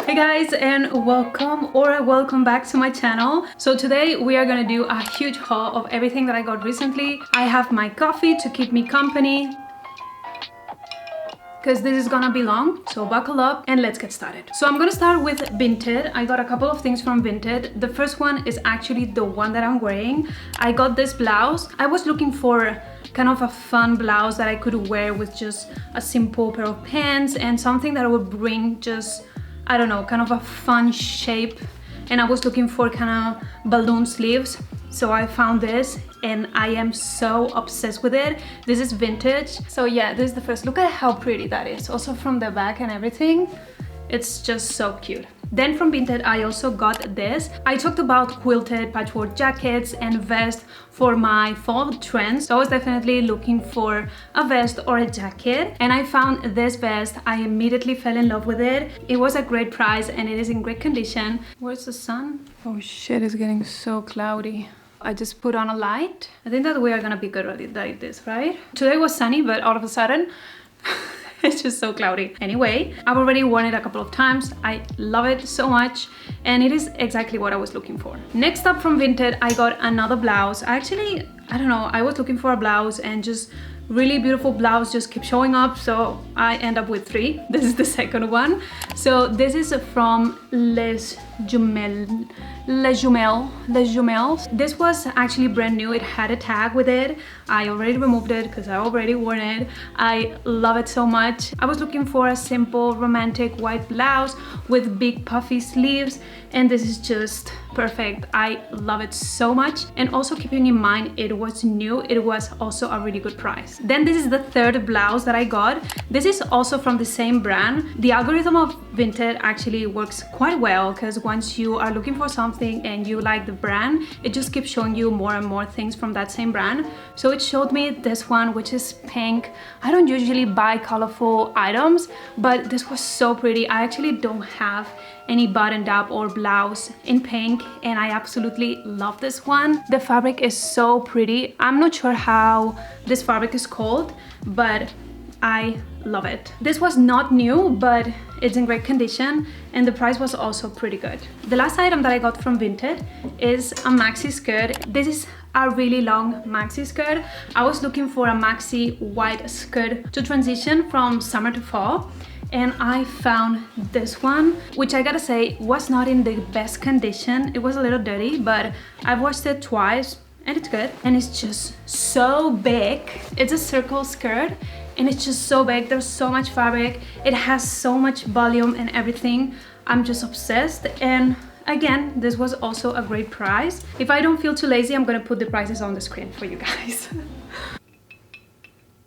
Hey guys, and welcome back to my channel. So today we are gonna do a huge haul of everything that I got recently. I have my coffee to keep me company because this is gonna be long, so buckle up and let's get started. So I'm gonna start with Vinted. I got a couple of things from Vinted. The first one is actually the one that I'm wearing. I got this blouse. I was looking for kind of a fun blouse that I could wear with just a simple pair of pants and something that would bring just, I don't know, kind of a fun shape. And I was looking for kind of balloon sleeves. So I found this and I am so obsessed with it. This is vintage. So yeah, this is the first. Look at how pretty that is. Also from the back and everything. It's just so cute. Then from Vinted, I also got this. I talked about quilted patchwork jackets and vests for my fall trends. So I was definitely looking for a vest or a jacket. And I found this vest. I immediately fell in love with it. It was a great price and it is in great condition. Where's the sun? Oh shit, it's getting so cloudy. I just put on a light. I think that we are gonna be good like this, right? Today was sunny, but all of a sudden, it's just so cloudy. Anyway, I've already worn it a couple of times. I love it so much and it is exactly what I was looking for. Next up from Vinted, I got another blouse. I don't know, I was looking for a blouse and just really beautiful blouse just keep showing up, so I end up with 3. This is the second one. So this is from Les Jumelles. This was actually brand new. It had a tag with it. I already removed it because I already worn it. I love it so much. I was looking for a simple romantic white blouse with big puffy sleeves and this is just perfect. I love it so much. And also keeping in mind it was new, it was also a really good price. Then this is the third blouse that I got. This is also from the same brand. The algorithm of Vinted actually works quite well because once you are looking for something and you like the brand, it just keeps showing you more and more things from that same brand. So it showed me this one, which is pink. I don't usually buy colorful items, but this was so pretty. I actually don't have any buttoned up or blouse in pink and I absolutely love this one. The fabric is so pretty. I'm not sure how this fabric is called, but I love it. This was not new, but it's in great condition and the price was also pretty good. The last item that I got from Vinted is a maxi skirt. This is a really long maxi skirt. I was looking for a maxi white skirt to transition from summer to fall. And I found this one, which I gotta say was not in the best condition. It was a little dirty, but I've washed it twice and it's good. And it's just so big. It's a circle skirt and it's just so big. There's so much fabric. It has so much volume and everything. I'm just obsessed. And again, this was also a great price. If I don't feel too lazy, I'm gonna put the prices on the screen for you guys.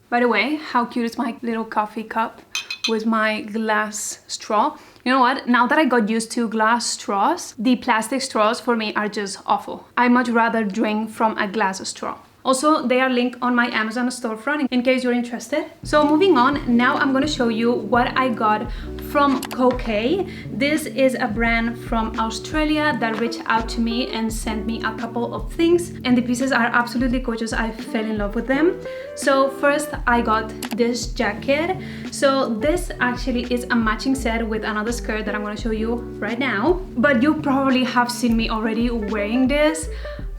By the way, how cute is my little coffee cup with my glass straw? You know what? Now that I got used to glass straws, the plastic straws for me are just awful. I much rather drink from a glass straw. Also, they are linked on my Amazon storefront in case you're interested. So moving on, now I'm gonna show you what I got from Kookai. This is a brand from Australia that reached out to me and sent me a couple of things and the pieces are absolutely gorgeous. I fell in love with them. So first I got this jacket. So this actually is a matching set with another skirt that I'm gonna show you right now, but you probably have seen me already wearing this.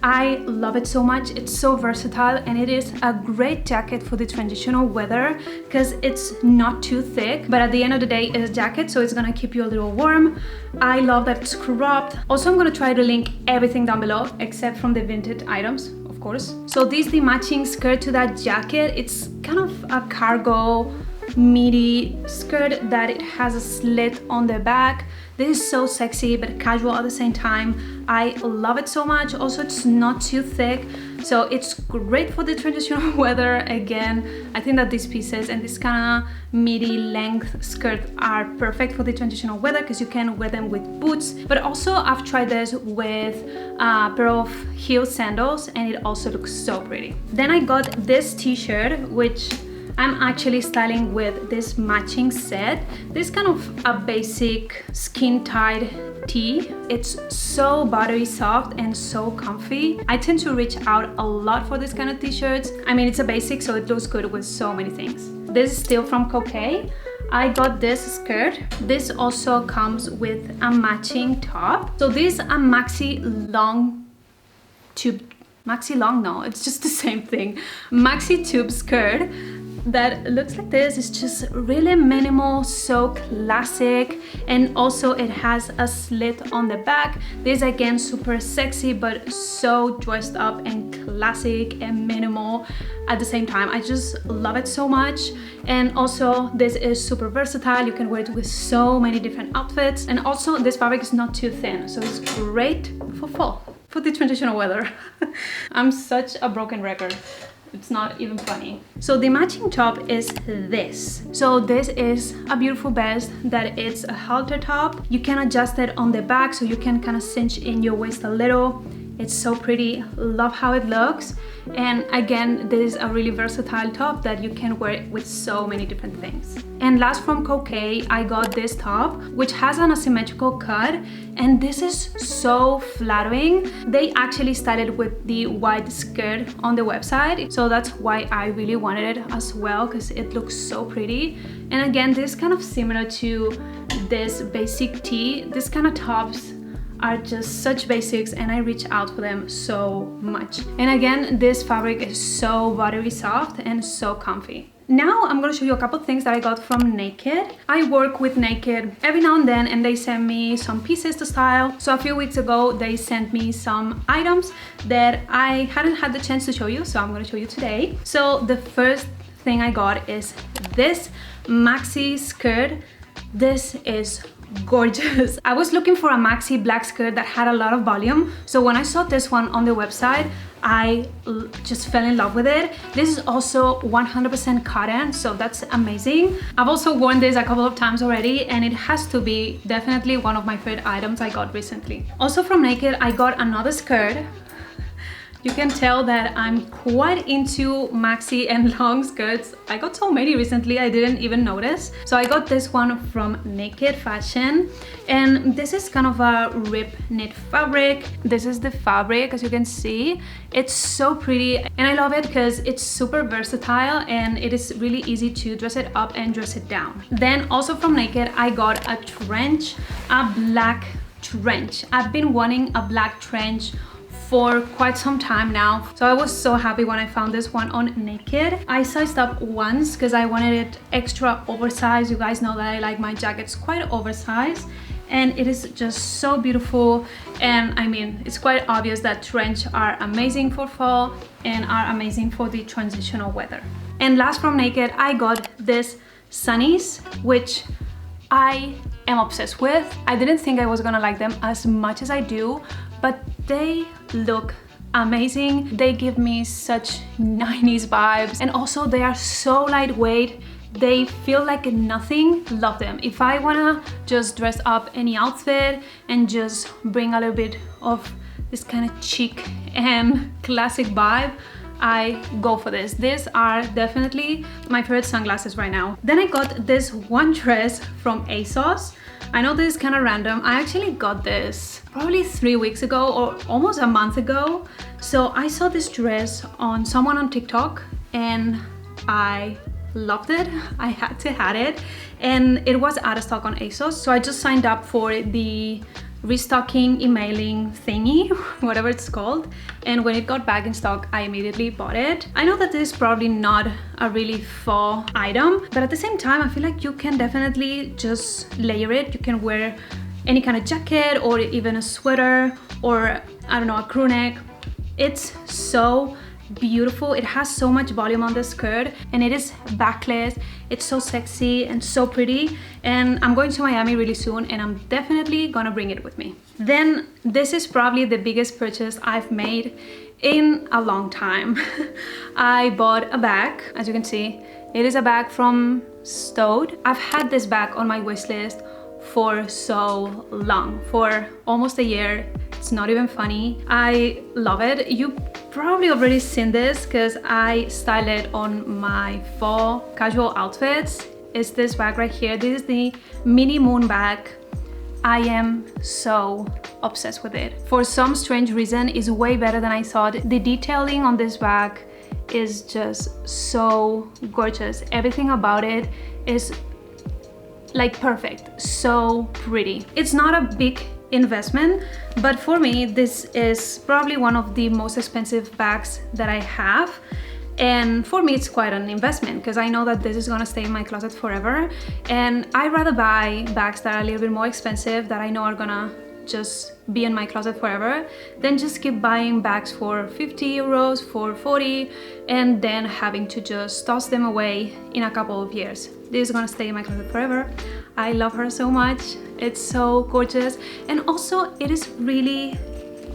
I love it so much. It's so versatile and it is a great jacket for the transitional weather because it's not too thick, but at the end of the day it's a jacket, so it's gonna keep you a little warm. I love that it's cropped. Also, I'm gonna try to link everything down below except from the Vinted items, of course. So this is the matching skirt to that jacket. It's kind of a cargo midi skirt that it has a slit on the back. This is so sexy but casual at the same time. I love it so much. Also, it's not too thick, so it's great for the transitional weather. Again, I think that these pieces and this kind of midi length skirt are perfect for the transitional weather because you can wear them with boots, but also I've tried this with a pair of heel sandals and it also looks so pretty. Then I got this t-shirt, which I'm actually styling with this matching set. This kind of a basic skin tight tee. It's so buttery soft and so comfy. I tend to reach out a lot for this kind of t-shirts. I mean, it's a basic, so it looks good with so many things. This is still from Kookai. I got this skirt. This also comes with a matching top. So this is a maxi long tube, maxi long, no, it's just the same thing. Maxi tube skirt that looks like this. It's just really minimal, so classic, and also it has a slit on the back. This again super sexy but so dressed up and classic and minimal at the same time. I just love it so much. And also this is super versatile. You can wear it with so many different outfits, and also this fabric is not too thin, so it's great for fall, for the traditional weather. I'm such a broken record. It's not even funny. So the matching top is this. So this is a beautiful vest that it's a halter top. You can adjust it on the back so you can kind of cinch in your waist a little. It's so pretty, love how it looks. And again, this is a really versatile top that you can wear with so many different things. And last from Kookai, I got this top, which has an asymmetrical cut, and this is so flattering. They actually started with the white skirt on the website, so that's why I really wanted it as well, because it looks so pretty. And again, this is kind of similar to this basic tee. This kind of tops are just such basics, and I reach out for them so much. And again, this fabric is so buttery soft and so comfy. Now I'm gonna show you a couple things that I got from Naked. I work with Naked every now and then, and they send me some pieces to style. So a few weeks ago, they sent me some items that I hadn't had the chance to show you, so I'm gonna show you today. So the first thing I got is this maxi skirt. This is gorgeous. I was looking for a maxi black skirt that had a lot of volume, so when I saw this one on the website, I just fell in love with it. This is also 100% cotton, so that's amazing. I've also worn this a couple of times already, and it has to be definitely one of my favorite items I got recently. Also from Naked, I got another skirt. You can tell that I'm quite into maxi and long skirts. I got so many recently, I didn't even notice. So I got this one from Naked Fashion, and this is kind of a rib knit fabric. This is the fabric, as you can see. It's so pretty, and I love it because it's super versatile and it is really easy to dress it up and dress it down. Then also from Naked, I got a trench, a black trench. I've been wanting a black trench for quite some time now, so I was so happy when I found this one on Naked. I sized up once because I wanted it extra oversized. You guys know that I like my jackets quite oversized, and it is just so beautiful. And I mean, it's quite obvious that trench are amazing for fall and are amazing for the transitional weather. And last from Naked, I got this sunnies, which I am obsessed with. I didn't think I was gonna like them as much as I do, but they look amazing. They give me such 90s vibes, and also they are so lightweight. They feel like nothing. Love them. If I wanna just dress up any outfit and just bring a little bit of this kind of chic and classic vibe, I go for this. These are definitely my favorite sunglasses right now. Then I got this one dress from Asos. I know this is kind of random. I actually got this probably 3 weeks ago or almost a month ago. So I saw this dress on someone on TikTok and I loved it. I had to have it, and it was out of stock on Asos. So I just signed up for the restocking emailing thingy, whatever it's called, and when it got back in stock, I immediately bought it. I know that this is probably not a really fall item, but at the same time, I feel like you can definitely just layer it. You can wear any kind of jacket or even a sweater, or I don't know, a crew neck. It's so beautiful. It has so much volume on the skirt, and it is backless. It's so sexy and so pretty, and I'm going to Miami really soon, and I'm definitely gonna bring it with me. Then this is probably the biggest purchase I've made in a long time. I bought a bag. As you can see, it is a bag from Stowed. I've had this bag on my wish list for so long, for almost a year. It's not even funny. I love it. You probably already seen this because I style it on my fall casual outfits. It's this bag right here. This is the mini moon bag. I am so obsessed with it. For some strange reason, it's way better than I thought. The detailing on this bag is just so gorgeous. Everything about it is like perfect, so pretty. It's not a big investment, but for me this is probably one of the most expensive bags that I have. And for me, it's quite an investment because I know that this is gonna stay in my closet forever. And I'd rather buy bags that are a little bit more expensive that I know are gonna just be in my closet forever than just keep buying bags for 50 euros, for 40, and then having to just toss them away in a couple of years. This is gonna stay in my closet forever. I love her so much. It's so gorgeous. And also it is really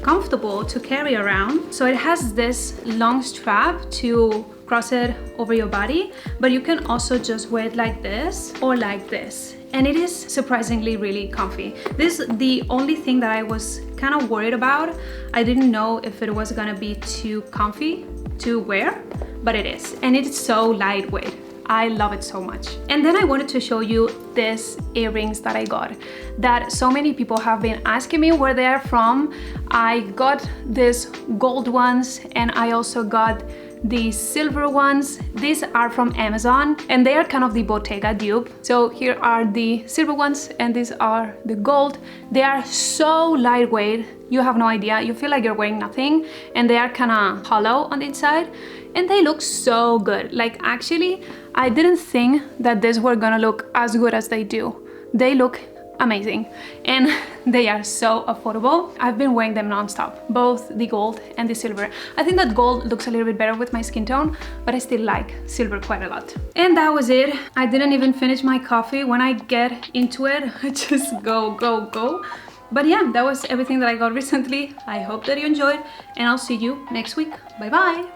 comfortable to carry around. So it has this long strap to cross it over your body, but you can also just wear it like this or like this. And it is surprisingly really comfy. This is the only thing that I was kind of worried about. I didn't know if it was gonna be too comfy to wear, but it is. And it's so lightweight. I love it so much. And then I wanted to show you these earrings that I got, that so many people have been asking me where they are from. I got these gold ones and I also got the silver ones. These are from Amazon and they are kind of the Bottega dupe. So here are the silver ones and these are the gold. They are so lightweight, you have no idea. You feel like you're wearing nothing, and they are kind of hollow on the inside, and they look so good. Like, actually, I didn't think that these were gonna look as good as they do. They look amazing and they are so affordable. I've been wearing them non-stop, both the gold and the silver. I think that gold looks a little bit better with my skin tone, but I still like silver quite a lot. And that was it. I didn't even finish my coffee. When I get into it, I just go. But yeah, that was everything that I got recently. I hope that you enjoyed, and I'll see you next week. Bye bye.